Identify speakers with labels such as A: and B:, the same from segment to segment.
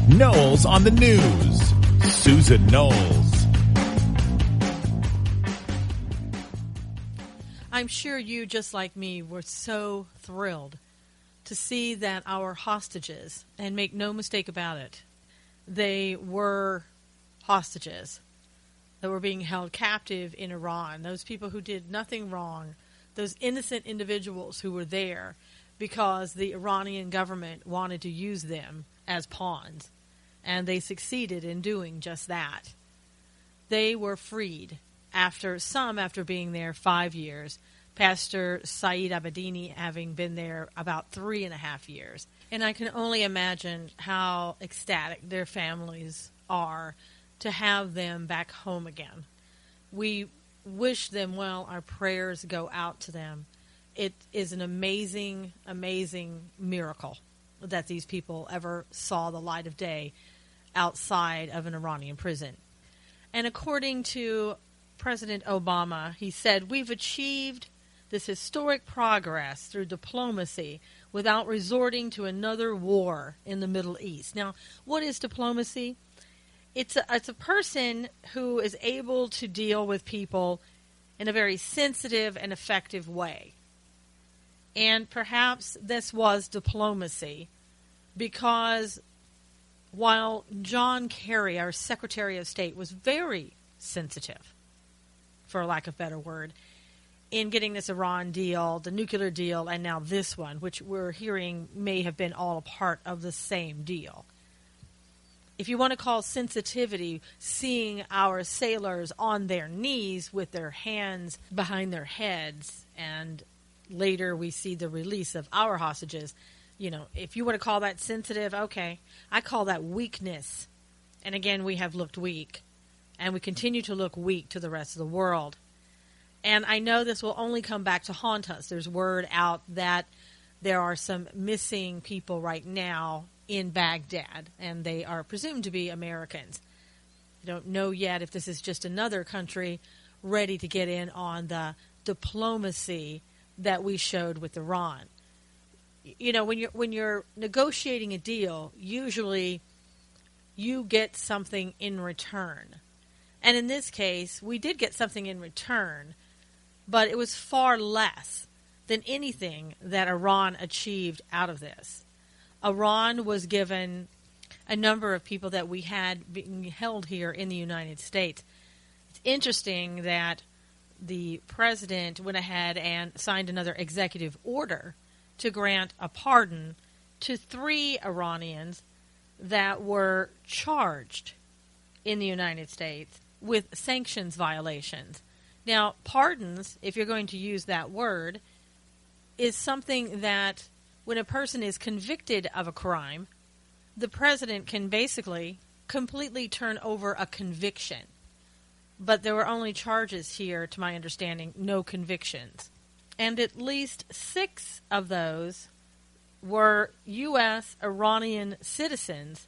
A: Knowles on the news. Susan Knowles.
B: I'm sure you, just like me, were so thrilled to see that our hostages, and make no mistake about it, they were hostages that were being held captive in Iran. Those people who did nothing wrong, those innocent individuals who were there because the Iranian government wanted to use them as pawns, and they succeeded in doing just that. They were freed after being there 5 years, Pastor Saeed Abedini having been there about 3.5 years. And I can only imagine how ecstatic their families are to have them back home again. We wish them well. Our prayers go out to them. It is an amazing, amazing miracle that these people ever saw the light of day outside of an Iranian prison. And according to President Obama, he said, "We've achieved this historic progress through diplomacy without resorting to another war in the Middle East." Now, what is diplomacy? It's a person who is able to deal with people in a very sensitive and effective way. And perhaps this was diplomacy, because while John Kerry, our Secretary of State, was very sensitive, for lack of a better word, in getting this Iran deal, the nuclear deal, and now this one, which we're hearing may have been all a part of the same deal. If you want to call sensitivity seeing our sailors on their knees with their hands behind their heads, and later we see the release of our hostages, if you want to call that sensitive, okay. I call that weakness. And again, we have looked weak, and we continue to look weak to the rest of the world. And I know this will only come back to haunt us. There's word out that there are some missing people right now in Baghdad, and they are presumed to be Americans. I don't know yet if this is just another country ready to get in on the diplomacy that we showed with Iran. When you're negotiating a deal, usually you get something in return. And in this case, we did get something in return, but it was far less than anything that Iran achieved out of this. Iran was given a number of people that we had being held here in the United States. It's interesting that the president went ahead and signed another executive order to grant a pardon to 3 Iranians that were charged in the United States with sanctions violations. Now, pardons, if you're going to use that word, is something that when a person is convicted of a crime, the president can basically completely turn over a conviction. But there were only charges here, to my understanding, no convictions. And at least 6 of those were U.S. Iranian citizens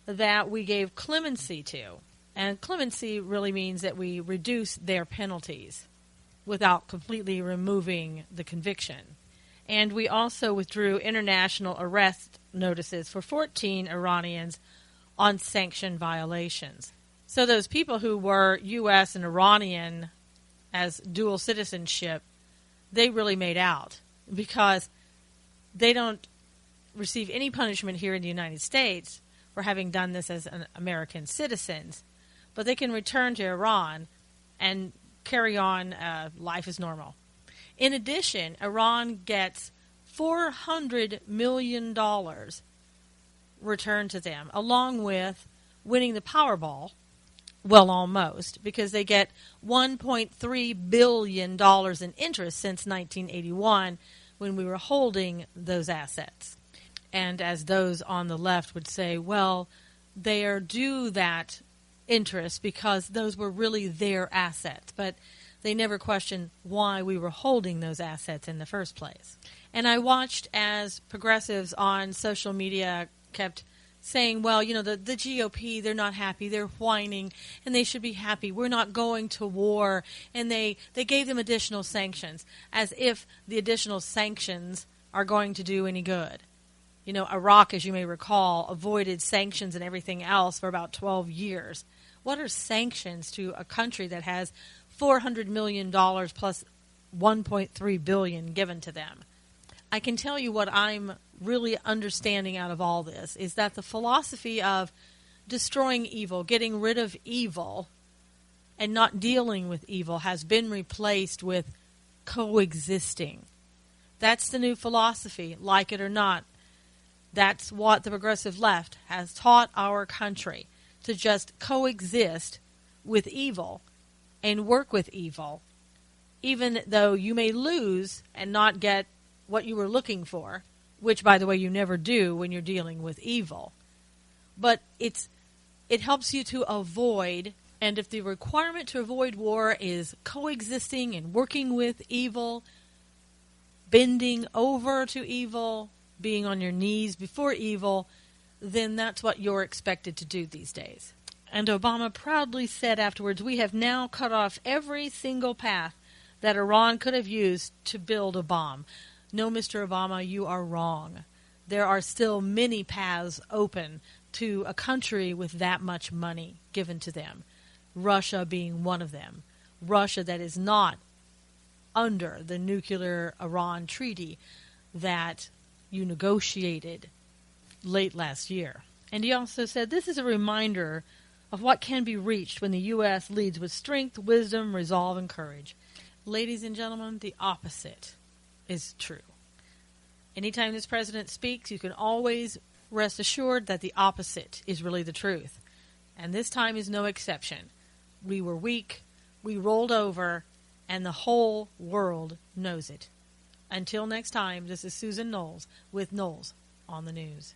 B: that we gave clemency to. And clemency really means that we reduce their penalties without completely removing the conviction. And we also withdrew international arrest notices for 14 Iranians on sanction violations. So those people who were U.S. and Iranian as dual citizenship, they really made out, because they don't receive any punishment here in the United States for having done this as an American citizens, but they can return to Iran and carry on life as normal. In addition, Iran gets $400 million returned to them, along with winning the Powerball. Well, almost, because they get $1.3 billion in interest since 1981, when we were holding those assets. And as those on the left would say, well, they are due that interest because those were really their assets. But they never questioned why we were holding those assets in the first place. And I watched as progressives on social media kept saying, well, the GOP, they're not happy, they're whining, and they should be happy. We're not going to war. And they gave them additional sanctions, as if the additional sanctions are going to do any good. Iraq, as you may recall, avoided sanctions and everything else for about 12 years. What are sanctions to a country that has $400 million plus $1.3 billion given to them? I can tell you what I'm really understanding out of all this is that the philosophy of destroying evil, getting rid of evil, and not dealing with evil has been replaced with coexisting. That's the new philosophy, like it or not. That's what the progressive left has taught our country, to just coexist with evil and work with evil, even though you may lose and not get what you were looking for, which, by the way, you never do when you're dealing with evil. But it helps you to avoid, and if the requirement to avoid war is coexisting and working with evil, bending over to evil, being on your knees before evil, then that's what you're expected to do these days. And Obama proudly said afterwards, "We have now cut off every single path that Iran could have used to build a bomb." No, Mr. Obama, you are wrong. There are still many paths open to a country with that much money given to them, Russia being one of them. Russia that is not under the nuclear Iran treaty that you negotiated late last year. And he also said, "This is a reminder of what can be reached when the U.S. leads with strength, wisdom, resolve, and courage." Ladies and gentlemen, the opposite is true. Anytime this president speaks, you can always rest assured that the opposite is really the truth. And this time is no exception. We were weak, we rolled over, and the whole world knows it. Until next time, this is Susan Knowles with Knowles on the News.